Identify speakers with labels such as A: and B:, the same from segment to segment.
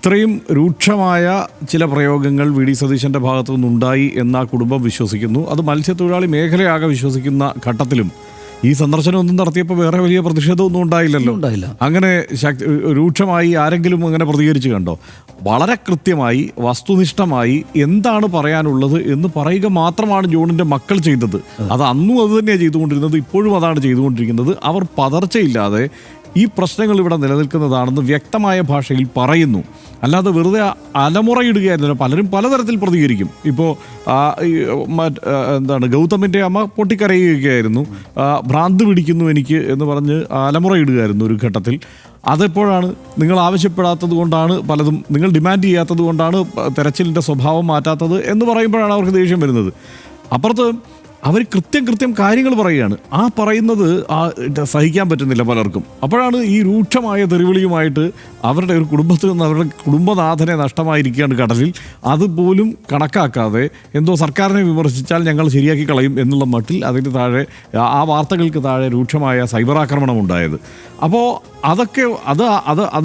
A: ഇത്രയും രൂക്ഷമായ ചില പ്രയോഗങ്ങൾ വി ഡി സതീശൻ്റെ ഭാഗത്തു നിന്നുണ്ടായി എന്ന കുടുംബം വിശ്വസിക്കുന്നു. അത് മത്സ്യത്തൊഴിലാളി മേഖലയാകെ വിശ്വസിക്കുന്ന ഘട്ടത്തിലും ഈ സന്ദർശനം ഒന്നും നടത്തിയപ്പോൾ വേറെ വലിയ പ്രതിഷേധമൊന്നും ഉണ്ടായില്ലല്ലോ. അങ്ങനെ രൂക്ഷമായി ആരെങ്കിലും അങ്ങനെ പ്രതികരിച്ച് കണ്ടോ? വളരെ കൃത്യമായി വസ്തുനിഷ്ഠമായി എന്താണ് പറയാനുള്ളത് എന്ന് പറയുക മാത്രമാണ് ജോണിൻ്റെ മക്കൾ ചെയ്തത്. അത് അന്നും അത് തന്നെയാണ് ചെയ്തുകൊണ്ടിരുന്നത്, ഇപ്പോഴും അതാണ് ചെയ്തുകൊണ്ടിരിക്കുന്നത്. അവർ പതർച്ചയില്ലാതെ ഈ പ്രശ്നങ്ങൾ ഇവിടെ നിലനിൽക്കുന്നതാണെന്ന് വ്യക്തമായ ഭാഷയിൽ പറയുന്നു. അല്ലാതെ വെറുതെ അലമുറയിടുകയായിരുന്നില്ല. പലരും പലതരത്തിൽ പ്രതികരിക്കും. ഇപ്പോൾ എന്താണ് ഗൗതമിൻ്റെ അമ്മ പൊട്ടിക്കരയുകയായിരുന്നു, ഭ്രാന്ത് പിടിക്കുന്നു എനിക്ക് എന്ന് പറഞ്ഞ് അലമുറയിടുകയായിരുന്നു ഒരു ഘട്ടത്തിൽ. അതെപ്പോഴാണ് നിങ്ങൾ ആവശ്യപ്പെടാത്തത് കൊണ്ടാണ്, പലതും നിങ്ങൾ ഡിമാൻഡ് ചെയ്യാത്തത് കൊണ്ടാണ് തെരച്ചിലിൻ്റെ സ്വഭാവം മാറ്റാത്തത് എന്ന് പറയുമ്പോഴാണ് അവർക്ക് ദേഷ്യം വരുന്നത്. അപ്പുറത്ത് അവർ കൃത്യം കാര്യങ്ങൾ പറയുകയാണ്. ആ പറയുന്നത് സഹിക്കാൻ പറ്റുന്നില്ല പലർക്കും. അപ്പോഴാണ് ഈ രൂക്ഷമായ തെറിവിളിയുമായിട്ട് അവരുടെ ഒരു കുടുംബത്തിൽ നിന്ന് അവരുടെ കുടുംബനാഥനെ നഷ്ടമായിരിക്കുകയാണ് കടലിൽ. അതുപോലും കണക്കാക്കാതെ എന്തോ സർക്കാരിനെ വിമർശിച്ചാൽ ഞങ്ങൾ ശരിയാക്കി കളയും എന്നുള്ള മട്ടിൽ അതിന് താഴെ ആ വാർത്തകൾക്ക് താഴെ രൂക്ഷമായ സൈബർ ആക്രമണം ഉണ്ടായത്. അപ്പോൾ അതൊക്കെ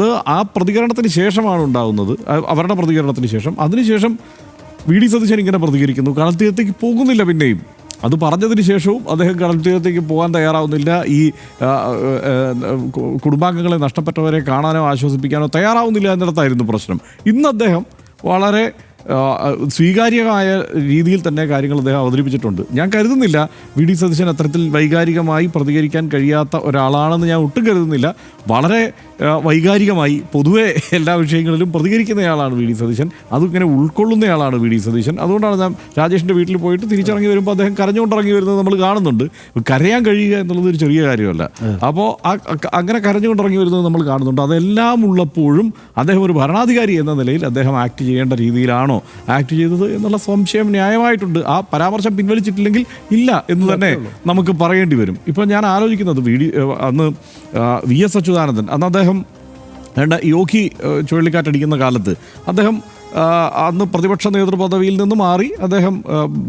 A: അത് ആ പ്രതികരണത്തിന് ശേഷമാണ് ഉണ്ടാകുന്നത്, അവരുടെ പ്രതികരണത്തിന് ശേഷം. അതിനുശേഷം വി ഡി സതീശൻ ഇങ്ങനെ പ്രതികരിക്കുന്നു. കടൽ തീരത്തേക്ക് പോകുന്നില്ല. പിന്നെയും അത് പറഞ്ഞതിന് ശേഷവും അദ്ദേഹം കടൽ തീരത്തേക്ക് പോകാൻ തയ്യാറാവുന്നില്ല. ഈ കുടുംബാംഗങ്ങളെ നഷ്ടപ്പെട്ടവരെ കാണാനോ ആശ്വസിപ്പിക്കാനോ തയ്യാറാവുന്നില്ല എന്നിടത്തായിരുന്നു പ്രശ്നം. ഇന്ന് അദ്ദേഹം വളരെ സ്വീകാര്യമായ രീതിയിൽ തന്നെ കാര്യങ്ങൾ അദ്ദേഹം അവതരിപ്പിച്ചിട്ടുണ്ട്. ഞാൻ കരുതുന്നില്ല വി ഡി സതീശൻ അത്തരത്തിൽ വൈകാരികമായി പ്രതികരിക്കാൻ കഴിയാത്ത ഒരാളാണെന്ന് ഞാൻ ഒട്ടും കരുതുന്നില്ല. വളരെ വൈകാരികമായി പൊതുവെ എല്ലാ വിഷയങ്ങളിലും പ്രതികരിക്കുന്നയാളാണ് വി ഡി സതീശൻ. അതിങ്ങനെ ഉൾക്കൊള്ളുന്നയാളാണ് വി ഡി സതീശൻ. അതുകൊണ്ടാണ് ഞാൻ രാജേഷിൻ്റെ വീട്ടിൽ പോയിട്ട് തിരിച്ചിറങ്ങി വരുമ്പോൾ അദ്ദേഹം കരഞ്ഞുകൊണ്ടിറങ്ങി വരുന്നത് നമ്മൾ കാണുന്നുണ്ട്. കരയാൻ കഴിയുക എന്നുള്ളത് ഒരു ചെറിയ കാര്യമല്ല. അപ്പോൾ അങ്ങനെ കരഞ്ഞുകൊണ്ടിറങ്ങി വരുന്നത് നമ്മൾ കാണുന്നുണ്ട്. അതെല്ലാം ഉള്ളപ്പോഴും അദ്ദേഹം ഒരു ഭരണാധികാരി എന്ന നിലയിൽ അദ്ദേഹം ആക്ട് ചെയ്യേണ്ട രീതിയിലാണോ ആക്ട് ചെയ്തത് എന്നുള്ള സംശയം ന്യായമായിട്ടുണ്ട്. ആ പരാമർശം പിൻവലിച്ചിട്ടില്ലെങ്കിൽ ഇല്ല എന്ന് തന്നെ നമുക്ക് പറയേണ്ടി വരും. ഇപ്പോൾ ഞാൻ ആലോചിക്കുന്നത് അന്ന് വി എസ് അച്യുതാനന്ദൻ, അന്ന് അദ്ദേഹം യോഗി ചുഴലിക്കാറ്റടിക്കുന്ന കാലത്ത് അദ്ദേഹം അന്ന് പ്രതിപക്ഷ നേതൃപദവിയിൽ നിന്ന് മാറി അദ്ദേഹം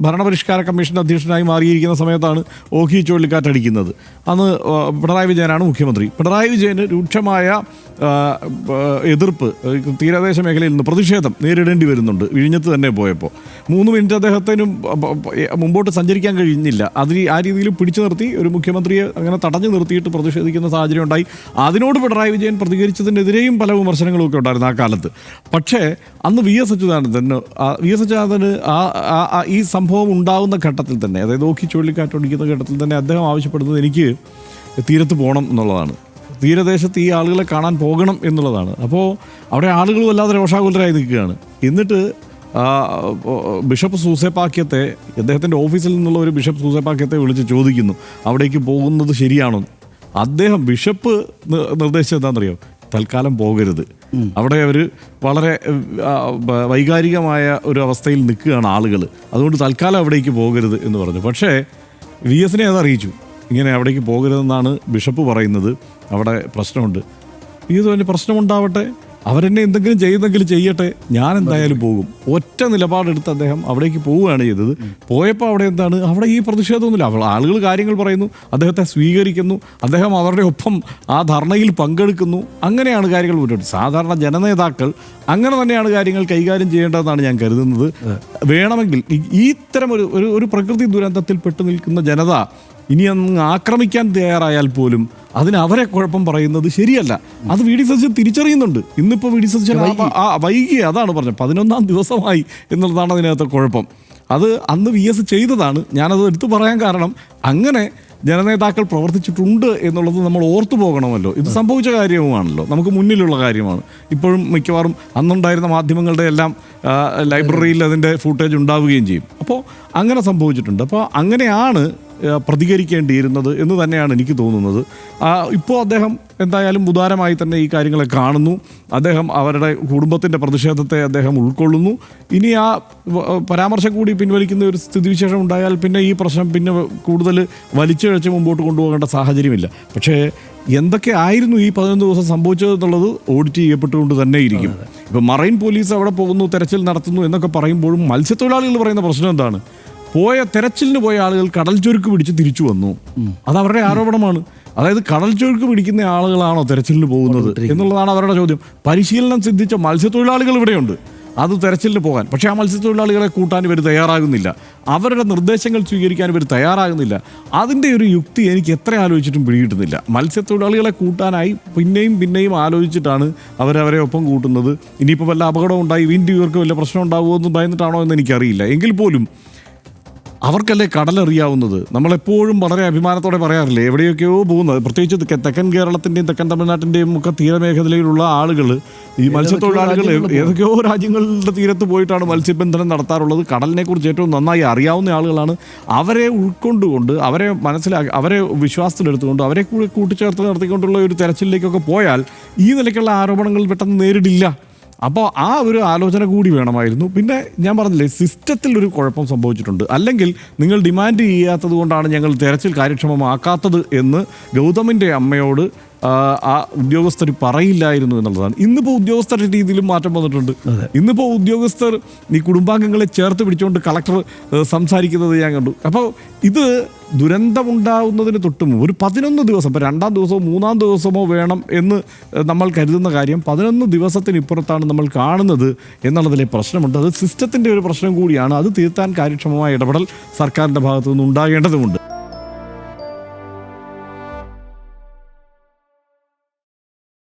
A: ഭരണപരിഷ്കാര കമ്മീഷൻ അധ്യക്ഷനായി മാറിയിരിക്കുന്ന സമയത്താണ് ഓഖി ചുഴലിക്കാറ്റടിക്കുന്നത്. അന്ന് പിണറായി വിജയനാണ് മുഖ്യമന്ത്രി. പിണറായി വിജയന് രൂക്ഷമായ എതിർപ്പ് തീരദേശ മേഖലയിൽ നിന്ന് പ്രതിഷേധം നേരിടേണ്ടി വരുന്നുണ്ട്. വിഴിഞ്ഞത്ത് തന്നെ പോയപ്പോൾ 3 മിനിറ്റ് അദ്ദേഹത്തിനും മുമ്പോട്ട് സഞ്ചരിക്കാൻ കഴിഞ്ഞില്ല. ആ രീതിയിൽ പിടിച്ചു നിർത്തി ഒരു മുഖ്യമന്ത്രിയെ അങ്ങനെ തടഞ്ഞു നിർത്തിയിട്ട് പ്രതിഷേധിക്കുന്ന സാഹചര്യം ഉണ്ടായി. അതിനോട് പിണറായി വിജയൻ പ്രതികരിച്ചതിനെതിരെയും പല വിമർശനങ്ങളും ഒക്കെ ഉണ്ടായിരുന്നു ആ കാലത്ത്. പക്ഷേ അന്ന് വി എസ് അച്യുതാനന്ദന് ഈ സംഭവം ഉണ്ടാവുന്ന ഘട്ടത്തിൽ തന്നെ, അതായത് ഓഖി ചുഴലിക്കാറ്റൊടിക്കുന്ന ഘട്ടത്തിൽ തന്നെ അദ്ദേഹം ആവശ്യപ്പെടുന്നത് എനിക്ക് തീരത്ത് പോകണം എന്നുള്ളതാണ്. തീരദേശത്ത് ഈ ആളുകളെ കാണാൻ പോകണം എന്നുള്ളതാണ്. അപ്പോൾ അവിടെ ആളുകൾ വല്ലാതെ രോഷാകുലരായി നിൽക്കുകയാണ്. എന്നിട്ട് ബിഷപ്പ് സൂസേപ്പാക്യത്തെ, അദ്ദേഹത്തിൻ്റെ ഓഫീസിൽ നിന്നുള്ള ഒരു ബിഷപ്പ് സൂസേപ്പാക്യത്തെ വിളിച്ച് ചോദിക്കുന്നു അവിടേക്ക് പോകുന്നത് ശരിയാണോ. അദ്ദേഹം ബിഷപ്പ് നിർദ്ദേശിച്ചത് എന്താണെന്നറിയോ? തൽക്കാലം പോകരുത്. അവിടെ അവർ വളരെ വൈകാരികമായ ഒരു അവസ്ഥയിൽ നിൽക്കുകയാണ് ആളുകൾ, അതുകൊണ്ട് തൽക്കാലം അവിടേക്ക് പോകരുത് എന്ന് പറഞ്ഞു. പക്ഷേ വി എസിനെ അത് അറിയിച്ചു, ഇങ്ങനെ അവിടേക്ക് പോകരുതെന്നാണ് ബിഷപ്പ് പറയുന്നത്, അവിടെ പ്രശ്നമുണ്ട്. വി എസ് വലിയ പ്രശ്നമുണ്ടാവട്ടെ, അവരെന്നെ എന്തെങ്കിലും ചെയ്യുന്നെങ്കിലും ചെയ്യട്ടെ, ഞാൻ എന്തായാലും പോകും. ഒറ്റ നിലപാടെടുത്ത് അദ്ദേഹം അവിടേക്ക് പോവുകയാണ് ചെയ്തത്. പോയപ്പോൾ അവിടെ എന്താണ്, അവിടെ ഈ പ്രതിഷേധമൊന്നുമില്ല. ആളുകൾ കാര്യങ്ങൾ പറയുന്നു, അദ്ദേഹത്തെ സ്വീകരിക്കുന്നു, അദ്ദേഹം അവരുടെ ഒപ്പം ആ ധർണയിൽ പങ്കെടുക്കുന്നു. അങ്ങനെയാണ് കാര്യങ്ങൾ മുന്നോട്ട്. സാധാരണ ജനനേതാക്കൾ അങ്ങനെ തന്നെയാണ് കാര്യങ്ങൾ കൈകാര്യം ചെയ്യേണ്ടതെന്നാണ് ഞാൻ കരുതുന്നത്. വേണമെങ്കിൽ ഇത്തരം ഒരു പ്രകൃതി ദുരന്തത്തിൽ പെട്ടു നിൽക്കുന്ന ജനത ഇനി അങ്ങ് ആക്രമിക്കാൻ തയ്യാറായാൽ പോലും അതിന് അവരെ കുഴപ്പം പറയുന്നത് ശരിയല്ല. അത് വി ഡി സതീശൻ തിരിച്ചറിയുന്നുണ്ട്. ഇന്നിപ്പോൾ വി ഡി സതീശൻ വൈകി, അതാണ് പറഞ്ഞത്, 11ാം ദിവസമായി എന്നുള്ളതാണ് അതിനകത്ത് കുഴപ്പം. അത് അന്ന് വി എസ് ചെയ്തതാണ്. ഞാനത് എടുത്തു പറയാൻ കാരണം അങ്ങനെ ജനനേതാക്കൾ പ്രവർത്തിച്ചിട്ടുണ്ട് എന്നുള്ളത് നമ്മൾ ഓർത്തു പോകണമല്ലോ. ഇത് സംഭവിച്ച കാര്യവുമാണല്ലോ, നമുക്ക് മുന്നിലുള്ള കാര്യമാണ്. ഇപ്പോഴും മിക്കവാറും അന്നുണ്ടായിരുന്ന മാധ്യമങ്ങളുടെ എല്ലാം ലൈബ്രറിയിൽ അതിൻ്റെ ഫൂട്ടേജ് ഉണ്ടാവുകയും ചെയ്യും. അപ്പോൾ അങ്ങനെ സംഭവിച്ചിട്ടുണ്ട്. അപ്പോൾ അങ്ങനെയാണ് പ്രതികരിക്കേണ്ടിയിരുന്നത് എന്ന് തന്നെയാണ് എനിക്ക് തോന്നുന്നത്. ഇപ്പോൾ അദ്ദേഹം എന്തായാലും ഉദാരമായി തന്നെ ഈ കാര്യങ്ങളെ കാണുന്നു. അദ്ദേഹം അവരുടെ കുടുംബത്തിൻ്റെ പ്രതിഷേധത്തെ അദ്ദേഹം ഉൾക്കൊള്ളുന്നു. ഇനി ആ പരാമർശം കൂടി പിൻവലിക്കുന്ന ഒരു സ്ഥിതിവിശേഷം ഉണ്ടായാൽ പിന്നെ ഈ പ്രശ്നം പിന്നെ കൂടുതൽ വലിച്ചിഴച്ച് മുമ്പോട്ട് കൊണ്ടുപോകേണ്ട സാഹചര്യമില്ല. പക്ഷേ എന്തൊക്കെ ആയിരുന്നു ഈ 11 ദിവസം സംഭവിച്ചത് എന്നുള്ളത് ഓഡിറ്റ് ചെയ്യപ്പെട്ടുകൊണ്ട് തന്നെ ഇരിക്കും. ഇപ്പോൾ മറൈൻ പോലീസ് അവിടെ പോകുന്നു, തെരച്ചിൽ നടത്തുന്നു എന്നൊക്കെ പറയുമ്പോഴും മത്സ്യത്തൊഴിലാളികൾ പറയുന്ന പ്രശ്നം എന്താണ്? തെരച്ചിലിന് പോയ ആളുകൾ കടൽ ചുരുക്ക് പിടിച്ച് തിരിച്ചു വന്നു. അത് അവരുടെ ആരോപണമാണ്. അതായത് കടൽ ചുരുക്ക് പിടിക്കുന്ന ആളുകളാണോ തെരച്ചിലിന് പോകുന്നത് എന്നുള്ളതാണ് അവരുടെ ചോദ്യം. പരിശീലനം സിദ്ധിച്ച മത്സ്യത്തൊഴിലാളികൾ ഇവിടെയുണ്ട്, അത് തെരച്ചിലിന് പോകാൻ. പക്ഷേ ആ മത്സ്യത്തൊഴിലാളികളെ കൂട്ടാൻ ഇവർ തയ്യാറാകുന്നില്ല, അവരുടെ നിർദ്ദേശങ്ങൾ സ്വീകരിക്കാൻ ഇവർ തയ്യാറാകുന്നില്ല. അതിൻ്റെ ഒരു യുക്തി എനിക്ക് എത്ര ആലോചിച്ചിട്ടും പിടികിട്ടുന്നില്ല. മത്സ്യത്തൊഴിലാളികളെ കൂട്ടാനായി പിന്നെയും ആലോചിച്ചിട്ടാണ് അവരെ ഒപ്പം കൂട്ടുന്നത്. ഇനിയിപ്പോൾ വല്ല അപകടം ഉണ്ടായി വീണ്ടും ഇവർക്ക് വല്ല പ്രശ്നം ഉണ്ടാവുമോ എന്ന് ഭയന്നിട്ടാണോ എന്ന് എനിക്കറിയില്ല. എങ്കിൽ പോലും അവർക്കല്ലേ കടലറിയാവുന്നത്. നമ്മളെപ്പോഴും വളരെ അഭിമാനത്തോടെ പറയാറില്ലേ, എവിടെയൊക്കെയോ പോകുന്നത്, പ്രത്യേകിച്ച് തെക്കൻ കേരളത്തിൻ്റെയും തെക്കൻ തമിഴ്നാട്ടിൻ്റെയും ഒക്കെ തീരമേഖലയിലുള്ള ആളുകൾ, ഈ മത്സ്യത്തൊഴിലാളികൾ ഏതൊക്കെയോ രാജ്യങ്ങളുടെ തീരത്ത് പോയിട്ടാണ് മത്സ്യബന്ധനം നടത്താറുള്ളത്. കടലിനെ കുറിച്ച് ഏറ്റവും നന്നായി അറിയാവുന്ന ആളുകളാണ്. അവരെ ഉൾക്കൊണ്ടുകൊണ്ട്, അവരെ മനസ്സിലാക്കി, അവരെ വിശ്വാസത്തിലെടുത്തുകൊണ്ട്, അവരെ കൂടി കൂട്ടിച്ചേർത്ത് നടത്തിക്കൊണ്ടുള്ള ഒരു തെരച്ചിലേക്കൊക്കെ പോയാൽ ഈ നിലയ്ക്കുള്ള ആരോപണങ്ങൾ പെട്ടെന്ന് നേരിടില്ല. അപ്പോൾ ആ ഒരു ആലോചന കൂടി വേണമായിരുന്നു. പിന്നെ ഞാൻ പറഞ്ഞില്ലേ, സിസ്റ്റത്തിൽ ഒരു കുഴപ്പം സംഭവിച്ചിട്ടുണ്ട്. അല്ലെങ്കിൽ നിങ്ങൾ ഡിമാൻഡ് ചെയ്യാത്തത് കൊണ്ടാണ് ഞങ്ങൾ തെരച്ചിൽ കാര്യക്ഷമമാക്കാത്തത് എന്ന് ഗൗതമിൻ്റെ അമ്മയോട് ആ ഉദ്യോഗസ്ഥർ പറയില്ലായിരുന്നു എന്നുള്ളതാണ്. ഇന്നിപ്പോൾ ഉദ്യോഗസ്ഥരുടെ രീതിയിലും മാറ്റം വന്നിട്ടുണ്ട്. ഇന്നിപ്പോൾ ഉദ്യോഗസ്ഥർ ഈ കുടുംബാംഗങ്ങളെ ചേർത്ത് പിടിച്ചുകൊണ്ട് കളക്ടർ സംസാരിക്കുന്നത് ഞാൻ കണ്ടു. അപ്പോൾ ഇത് ദുരന്തമുണ്ടാവുന്നതിന് തൊട്ടും ഒരു 11 ദിവസം, ഇപ്പോൾ 2ാം ദിവസമോ 3ാം ദിവസമോ വേണം എന്ന് നമ്മൾ കരുതുന്ന കാര്യം 11 ദിവസത്തിനിപ്പുറത്താണ് നമ്മൾ കാണുന്നത് എന്നുള്ളതിലെ പ്രശ്നമുണ്ട്. അത് സിസ്റ്റത്തിൻ്റെ ഒരു പ്രശ്നം കൂടിയാണ്. അത് തീർത്താൻ കാര്യക്ഷമമായ ഇടപെടൽ സർക്കാരിൻ്റെ ഭാഗത്തു നിന്ന് ഉണ്ടാകേണ്ടതുണ്ട്.